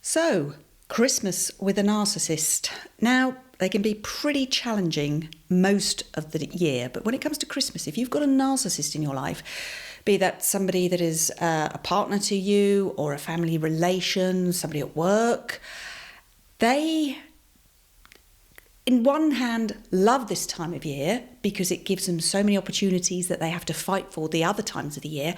So, Christmas with a narcissist. Now, they can be pretty challenging most of the year, but when it comes to Christmas, if you've got a narcissist in your life, be that somebody that is a partner to you or a family relation, somebody at work, they, in one hand, love this time of year because it gives them so many opportunities that they have to fight for the other times of the year,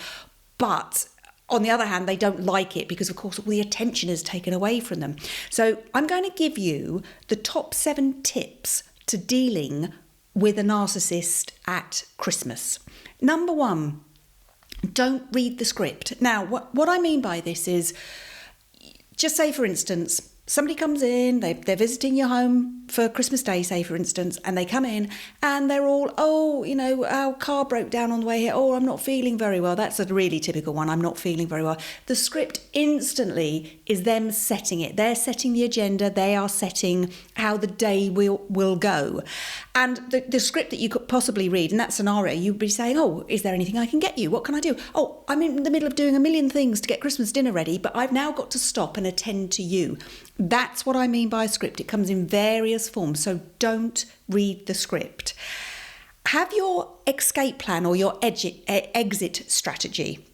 but on the other hand, they don't like it because, of course, all the attention is taken away from them. So I'm going to give you the top 7 tips to dealing with a narcissist at Christmas. Number 1, don't read the script. Now, what I mean by this is, just say, for instance, somebody comes in, they're visiting your home for Christmas Day, say, for instance, and they come in and they're all, our car broke down on the way here. Oh, I'm not feeling very well. That's a really typical one. I'm not feeling very well. The script instantly is them setting it. They're setting the agenda. They are setting how the day will go. And the script that you could possibly read in that scenario, you'd be saying, oh, is there anything I can get you? What can I do? Oh, I'm in the middle of doing a million things to get Christmas dinner ready, but I've now got to stop and attend to you. That's what I mean by a script. It comes in various forms, so don't read the script. Have your escape plan or your exit strategy.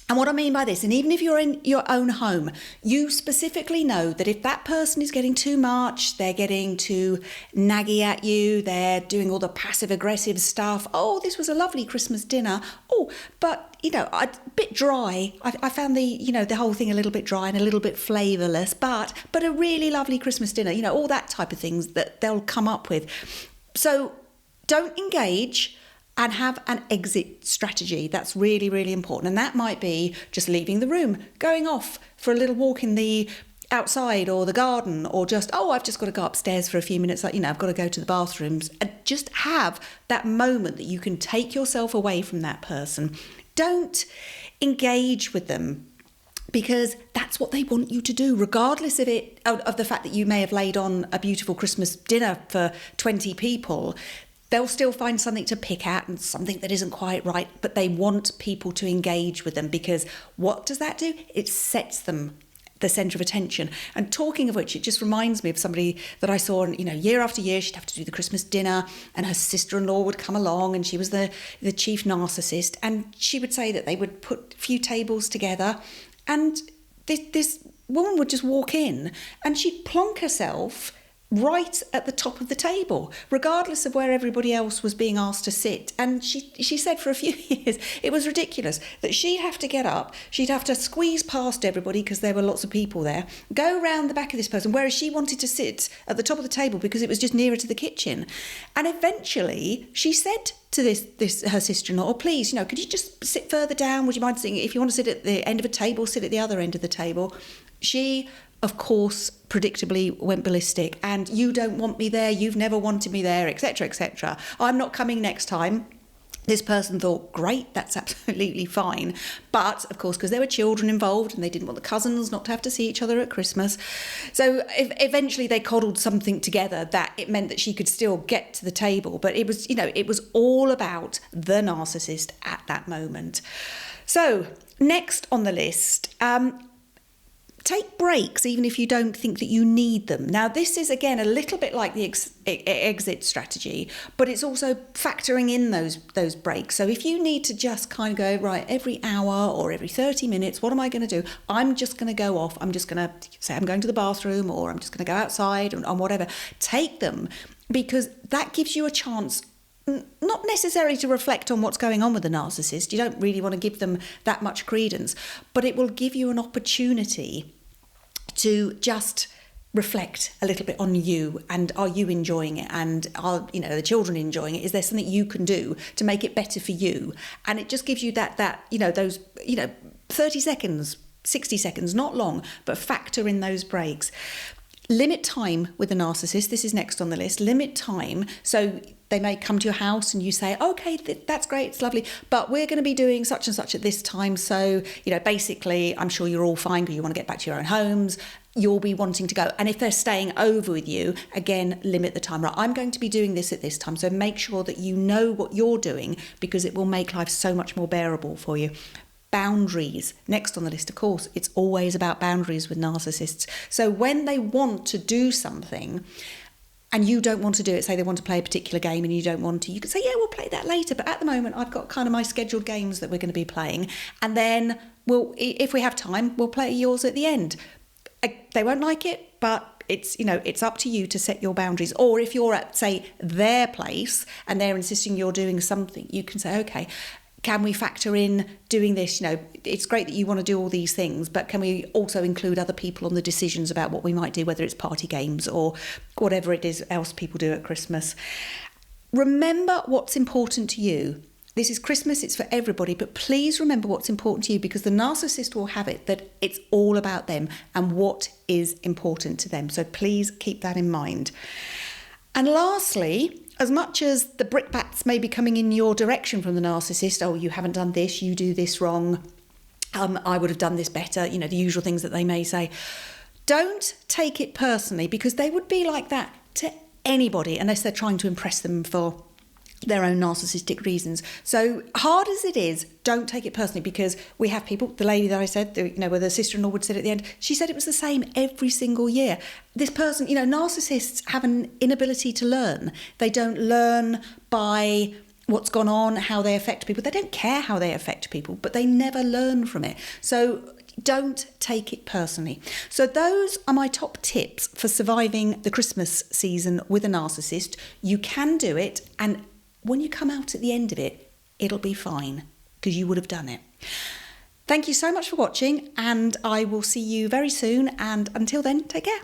And what I mean by this, and even if you're in your own home, you specifically know that if that person is getting too much, they're getting too naggy at you, they're doing all the passive-aggressive stuff. Oh, this was a lovely Christmas dinner. Oh, but, a bit dry. I found the whole thing a little bit dry and a little bit flavourless, but a really lovely Christmas dinner. All that type of things that they'll come up with. So don't engage and have an exit strategy. That's really, really important. And that might be just leaving the room, going off for a little walk in the outside or the garden, or just, I've just got to go upstairs for a few minutes, I've got to go to the bathrooms. And just have that moment that you can take yourself away from that person. Don't engage with them, because that's what they want you to do, regardless of the fact that you may have laid on a beautiful Christmas dinner for 20 people. They'll still find something to pick at and something that isn't quite right, but they want people to engage with them, because what does that do? It sets them the centre of attention. And talking of which, it just reminds me of somebody that I saw, year after year, she'd have to do the Christmas dinner and her sister-in-law would come along, and she was the chief narcissist, and she would say that they would put a few tables together, and this woman would just walk in and she'd plonk herself right at the top of the table, regardless of where everybody else was being asked to sit. And she said for a few years it was ridiculous that she'd have to get up, she'd have to squeeze past everybody because there were lots of people there, go round the back of this person, whereas she wanted to sit at the top of the table because it was just nearer to the kitchen. And eventually she said to this her sister-in-law, oh, please, could you just sit further down? Would you mind sitting? If you want to sit at the end of a table, sit at the other end of the table. She, of course, predictably went ballistic. And you don't want me there, you've never wanted me there, etc., etc. I'm not coming next time. This person thought, great, that's absolutely fine. But, of course, because there were children involved and they didn't want the cousins not to have to see each other at Christmas. So eventually they coddled something together that it meant that she could still get to the table. But it was, it was all about the narcissist at that moment. So next on the list, take breaks, even if you don't think that you need them. Now, this is, again, a little bit like the exit strategy, but it's also factoring in those breaks. So if you need to just kind of go, right, every hour or every 30 minutes, what am I going to do? I'm just going to go off. I'm just going to say I'm going to the bathroom, or I'm just going to go outside and whatever. Take them, because that gives you a chance, not necessarily to reflect on what's going on with the narcissist. You don't really want to give them that much credence, but it will give you an opportunity to just reflect a little bit on you, and are you enjoying it, and are the children enjoying it? Is there something you can do to make it better for you? And it just gives you that those 30 seconds, 60 seconds, not long, but factor in those breaks. Limit time with a narcissist. This is next on the list. Limit time. So they may come to your house and you say, okay, that's great, it's lovely, but we're going to be doing such and such at this time. So, basically, I'm sure you're all fine because you want to get back to your own homes. You'll be wanting to go. And if they're staying over with you, again, limit the time. Right, I'm going to be doing this at this time. So make sure that you know what you're doing, because it will make life so much more bearable for you. boundaries. Next on the list, of course, it's always about boundaries with narcissists. So when they want to do something and you don't want to do it, say they want to play a particular game and you don't want to, you can say, yeah, we'll play that later. But at the moment, I've got kind of my scheduled games that we're going to be playing. And then if we have time, we'll play yours at the end. They won't like it, but it's up to you to set your boundaries. Or if you're at, say, their place and they're insisting you're doing something, you can say, okay, can we factor in doing this? It's great that you want to do all these things, but can we also include other people on the decisions about what we might do, whether it's party games or whatever it is else people do at Christmas? Remember what's important to you. This is Christmas, it's for everybody, but please remember what's important to you, because the narcissist will have it that it's all about them and what is important to them. So please keep that in mind. And lastly, as much as the brickbats may be coming in your direction from the narcissist, oh, you haven't done this, you do this wrong, I would have done this better, the usual things that they may say, don't take it personally, because they would be like that to anybody unless they're trying to impress them for their own narcissistic reasons. So hard as it is, don't take it personally, because we have people, the lady that I said, where the sister-in-law would sit at the end, she said it was the same every single year. This person, narcissists have an inability to learn. They don't learn by what's gone on, how they affect people. They don't care how they affect people, but they never learn from it. So don't take it personally. So those are my top tips for surviving the Christmas season with a narcissist. You can do it, and when you come out at the end of it, it'll be fine, because you would have done it. Thank you so much for watching, and I will see you very soon. And until then, take care.